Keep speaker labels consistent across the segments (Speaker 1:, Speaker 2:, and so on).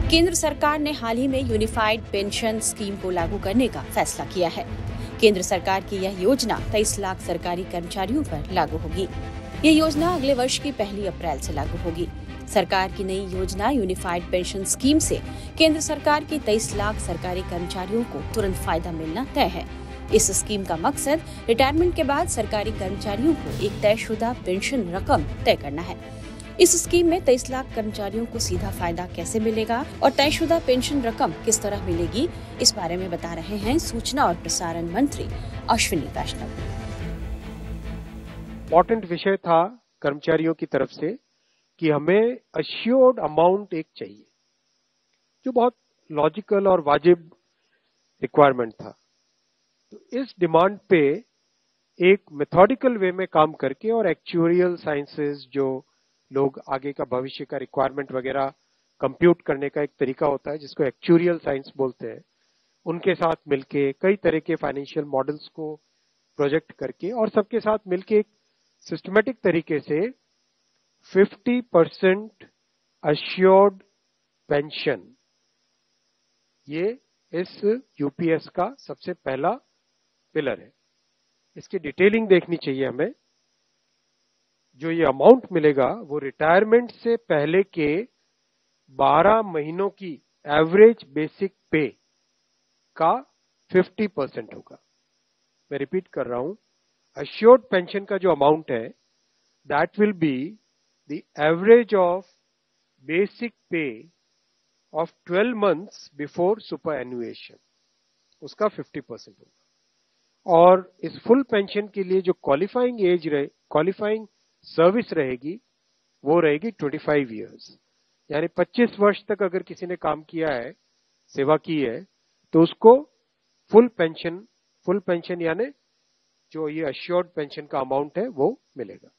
Speaker 1: केंद्र सरकार ने हाल ही में यूनिफाइड पेंशन स्कीम को लागू करने का फैसला किया है। केंद्र सरकार की यह योजना 23 लाख सरकारी कर्मचारियों पर लागू होगी। ये योजना अगले वर्ष की 1 अप्रैल से लागू होगी। सरकार की नई योजना यूनिफाइड पेंशन स्कीम से केंद्र सरकार के 23 लाख सरकारी कर्मचारियों को तुरंत फायदा मिलना तय है। इस स्कीम का मकसद रिटायरमेंट के बाद सरकारी कर्मचारियों को एक तयशुदा पेंशन रकम तय करना है। इस स्कीम में 23 लाख कर्मचारियों को सीधा फायदा कैसे मिलेगा और तयशुदा पेंशन रकम किस तरह मिलेगी, इस बारे में बता रहे हैं सूचना और प्रसारण मंत्री अश्विनी वैष्णव।
Speaker 2: इम्पोर्टेंट विषय था कर्मचारियों की तरफ से कि हमें अश्योर्ड अमाउंट एक चाहिए, जो बहुत लॉजिकल और वाजिब रिक्वायरमेंट था। तो इस डिमांड पे एक मेथोडिकल वे में काम करके और एक्चुअरियल साइंसेस, जो लोग आगे का भविष्य का रिक्वायरमेंट वगैरह कंप्यूट करने का एक तरीका होता है जिसको एक्चुअरियल साइंस बोलते हैं, उनके साथ मिलके कई तरह के फाइनेंशियल मॉडल्स को प्रोजेक्ट करके और सबके साथ मिलके एक सिस्टमेटिक तरीके से 50% अश्योर्ड पेंशन, ये इस यूपीएस का सबसे पहला पिलर है। इसकी डिटेलिंग देखनी चाहिए हमें। जो ये अमाउंट मिलेगा वो रिटायरमेंट से पहले के 12 महीनों की एवरेज बेसिक पे का 50% होगा। मैं रिपीट कर रहा हूं, अश्योर्ड पेंशन का जो अमाउंट है that will be the average of basic पे ऑफ 12 मंथ्स बिफोर सुपर एनुएशन, उसका 50% होगा। और इस फुल पेंशन के लिए जो क्वालिफाइंग सर्विस रहेगी वो रहेगी 25 इयर्स, यानी 25 वर्ष तक अगर किसी ने काम किया है, सेवा की है, तो उसको फुल पेंशन यानी जो ये अश्योर्ड पेंशन का अमाउंट है वो मिलेगा।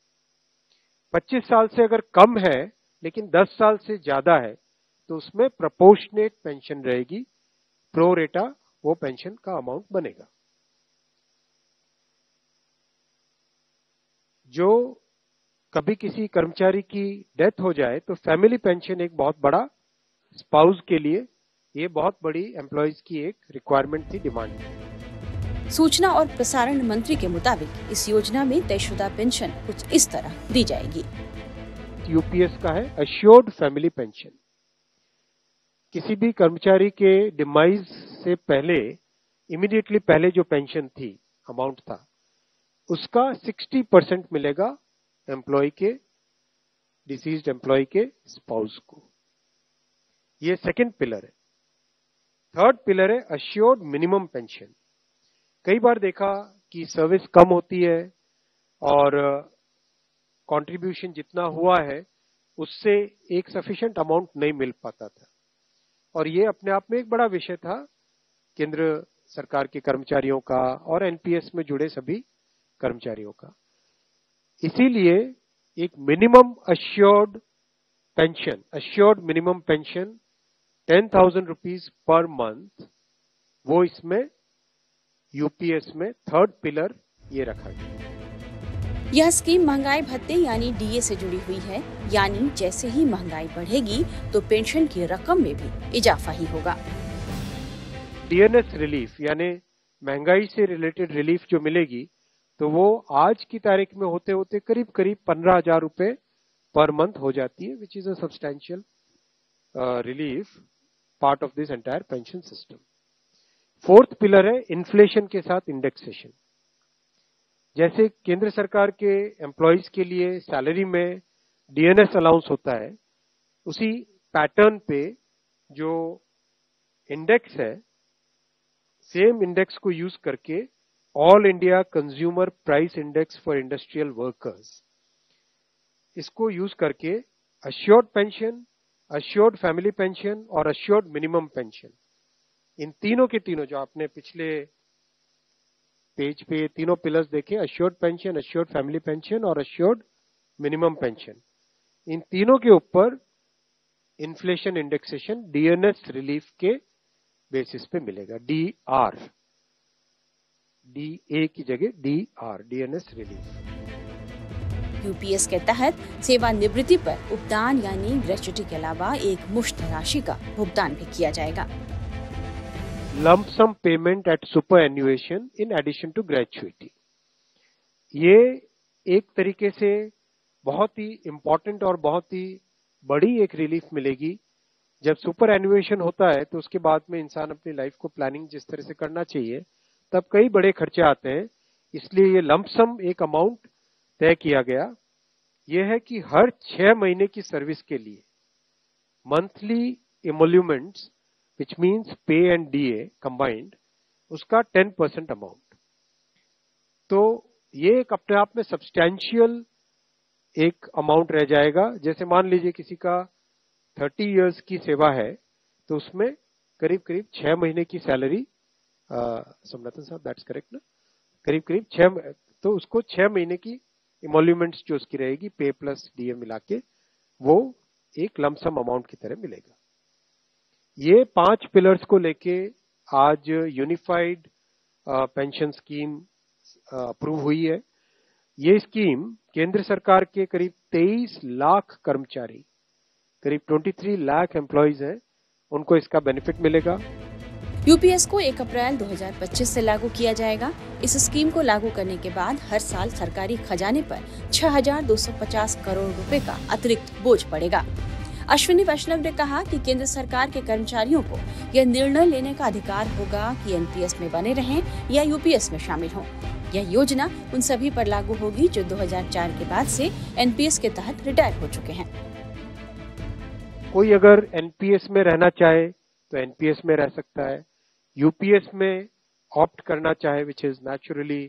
Speaker 2: 25 साल से अगर कम है लेकिन 10 साल से ज्यादा है तो उसमें प्रोपोर्शनेट पेंशन रहेगी, प्रो रेटा वो पेंशन का अमाउंट बनेगा। जो कभी किसी कर्मचारी की डेथ हो जाए तो फैमिली पेंशन एक बहुत बड़ा, स्पाउस के लिए ये बहुत बड़ी एम्प्लॉयज की एक रिक्वायरमेंट थी, डिमांड थी।
Speaker 1: सूचना और प्रसारण मंत्री के मुताबिक इस योजना में तयशुदा पेंशन कुछ इस तरह दी जाएगी।
Speaker 2: यूपीएस का है अश्योर्ड फैमिली पेंशन। किसी भी कर्मचारी के डिमाइज से पहले, इमीडिएटली पहले जो पेंशन थी, अमाउंट था, उसका 60% मिलेगा एम्प्लॉय के, डिसीज्ड एम्प्लॉय के स्पाउस को। ये सेकंड पिलर है। थर्ड पिलर है अश्योर्ड मिनिमम पेंशन। कई बार देखा कि सर्विस कम होती है और कंट्रीब्यूशन जितना हुआ है उससे एक सफिशिएंट अमाउंट नहीं मिल पाता था, और ये अपने आप में एक बड़ा विषय था केंद्र सरकार के कर्मचारियों का और एनपीएस में जुड़े सभी कर्मचारियों का। इसीलिए एक minimum assured minimum pension 10,000 rupees per month, वो इसमें यूपीएस में थर्ड पिलर ये रखा गया।
Speaker 1: यह स्कीम महंगाई भत्ते यानी डीए से जुड़ी हुई है, यानी जैसे ही महंगाई बढ़ेगी तो पेंशन की रकम में भी इजाफा ही होगा।
Speaker 2: डीएनएस रिलीफ यानी महंगाई से रिलेटेड रिलीफ जो मिलेगी तो वो आज की तारीख में होते होते करीब 15,000 रुपए पर मंथ हो जाती है, which is a substantial relief part of this entire pension system. Fourth pillar है इन्फ्लेशन के साथ इंडेक्सेशन। जैसे केंद्र सरकार के एम्प्लॉयज के लिए सैलरी में डीएनएस अलाउंस होता है, उसी पैटर्न पे जो इंडेक्स है, सेम इंडेक्स को यूज करके all India consumer price index for industrial workers, इसको यूज करके assured pension, assured family pension और अश्योर्ड मिनिमम पेंशन, इन तीनों के तीनों जो आपने पिछले पेज पे तीनों पिलर्स देखे, assured pension, assured family pension और अश्योर्ड मिनिमम पेंशन, इन तीनों के ऊपर इन्फ्लेशन इंडेक्सेशन डीएनएस रिलीफ के बेसिस पे मिलेगा। डीआर, डीए की जगह डीआर, डीएनएस रिलीफ।
Speaker 1: यूपीएस के तहत सेवानिवृत्ति पर उपदान यानी ग्रेच्युटी के अलावा एक मुश्त राशि का भुगतान भी किया जाएगा।
Speaker 2: Lump sum payment at superannuation in addition to gratuity, ये एक तरीके से बहुत ही इम्पोर्टेंट और बहुत ही बड़ी एक रिलीफ मिलेगी। जब सुपर एन्युएशन होता है तो उसके बाद में इंसान अपनी लाइफ को प्लानिंग जिस तरह से करना चाहिए तब कई बड़े खर्चे आते हैं, इसलिए ये लंप सम एक अमाउंट तय किया गया। यह है कि हर 6 महीने की सर्विस के लिए मंथली इमोल्यूमेंट्स विच मीन्स पे एंड डीए कंबाइंड, उसका 10% अमाउंट। तो ये एक अपने आप में सब्सटैंशियल एक अमाउंट रह जाएगा। जैसे मान लीजिए किसी का 30 इयर्स की सेवा है तो उसमें करीब करीब 6 महीने की सैलरी, सोमनाथन साहब दैट्स करेक्ट ना, करीब करीब 6, तो उसको 6 महीने की इमोल्यूमेंट्स जो उसकी रहेगी पे प्लस डीए मिला के वो एक लमसम अमाउंट की तरह मिलेगा। ये 5 पिलर्स को लेके आज यूनिफाइड पेंशन स्कीम अप्रूव हुई है। ये स्कीम केंद्र सरकार के करीब 23 लाख कर्मचारी, करीब 23 लाख एम्प्लॉइज हैं, उनको इसका बेनिफिट मिलेगा।
Speaker 1: यूपीएस को 1 अप्रैल 2025 से लागू किया जाएगा। इस स्कीम को लागू करने के बाद हर साल सरकारी खजाने पर 6,250 करोड़ रुपए का अतिरिक्त बोझ पड़ेगा। अश्विनी वैष्णव ने कहा कि केंद्र सरकार के कर्मचारियों को यह निर्णय लेने का अधिकार होगा कि एनपीएस में बने रहें या यूपीएस में शामिल हों। यह योजना उन सभी पर लागू होगी जो 2004 के बाद से एनपीएस के तहत रिटायर हो चुके हैं।
Speaker 2: कोई अगर एनपीएस में रहना चाहे तो एनपीएस में रह सकता है, यूपीएस में ऑप्ट करना चाहे which is naturally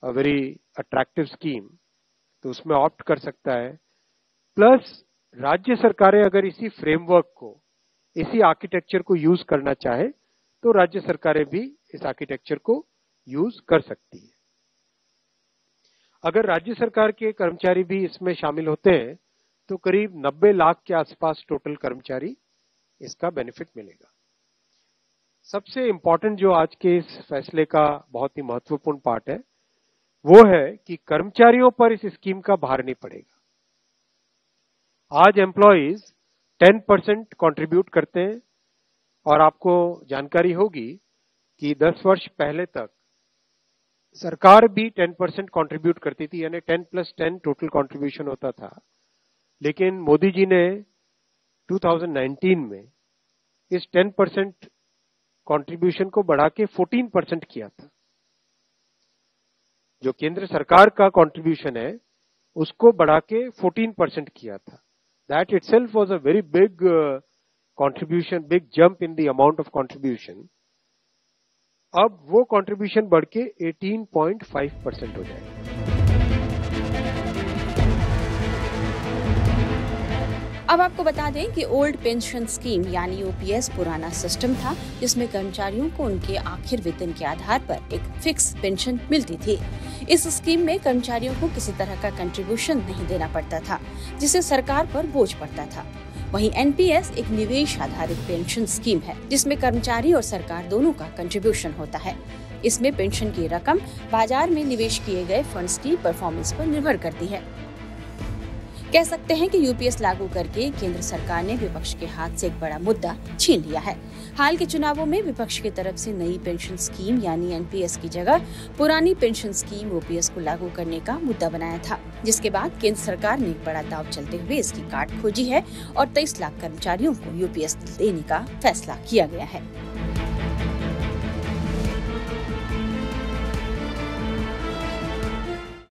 Speaker 2: a very attractive scheme तो उसमें ऑप्ट कर सकता है। प्लस राज्य सरकारें अगर इसी फ्रेमवर्क को, इसी आर्किटेक्चर को यूज करना चाहे तो राज्य सरकारें भी इस आर्किटेक्चर को यूज कर सकती है। अगर राज्य सरकार के कर्मचारी भी इसमें शामिल होते हैं तो करीब 90 लाख के आसपास टोटल कर्मचारी इसका बेनिफिट मिलेगा। सबसे इंपॉर्टेंट जो आज के इस फैसले का बहुत ही महत्वपूर्ण पार्ट है वो है कि कर्मचारियों पर इस स्कीम का भार नहीं पड़ेगा। आज एम्प्लॉइज 10% कंट्रीब्यूट करते हैं और आपको जानकारी होगी कि 10 वर्ष पहले तक सरकार भी 10% कंट्रीब्यूट करती थी, यानी 10+10 टोटल कंट्रीब्यूशन होता था। लेकिन मोदी जी ने 2019 में इस 10% कंट्रीब्यूशन को बढ़ा के 14% किया था। जो केंद्र सरकार का कंट्रीब्यूशन है उसको बढ़ा के 14% किया था। That itself was a very big contribution, big jump in the amount of contribution. अब वो कंट्रीब्यूशन बढ़ के 18.5% हो जाएगा।
Speaker 1: अब आपको बता दें कि ओल्ड पेंशन स्कीम यानी ओपीएस पुराना सिस्टम था जिसमें कर्मचारियों को उनके आखिर वेतन के आधार पर एक फिक्स पेंशन मिलती थी। इस स्कीम में कर्मचारियों को किसी तरह का कंट्रीब्यूशन नहीं देना पड़ता था जिससे सरकार पर बोझ पड़ता था। वहीं एनपीएस एक निवेश आधारित पेंशन स्कीम है जिसमें कर्मचारी और सरकार दोनों का कंट्रीब्यूशन होता है। इसमें पेंशन की रकम बाजार में निवेश किए गए फंड्स की परफॉर्मेंस पर निर्भर करती है। कह सकते हैं कि यूपीएस लागू करके केंद्र सरकार ने विपक्ष के हाथ से एक बड़ा मुद्दा छीन लिया है। हाल के चुनावों में विपक्ष की तरफ से नई पेंशन स्कीम यानी एनपीएस की जगह पुरानी पेंशन स्कीम ओपीएस को लागू करने का मुद्दा बनाया था, जिसके बाद केंद्र सरकार ने एक बड़ा दांव चलते हुए इसकी काट खोजी है और 23 लाख कर्मचारियों को यूपीएस देने का फैसला किया गया है।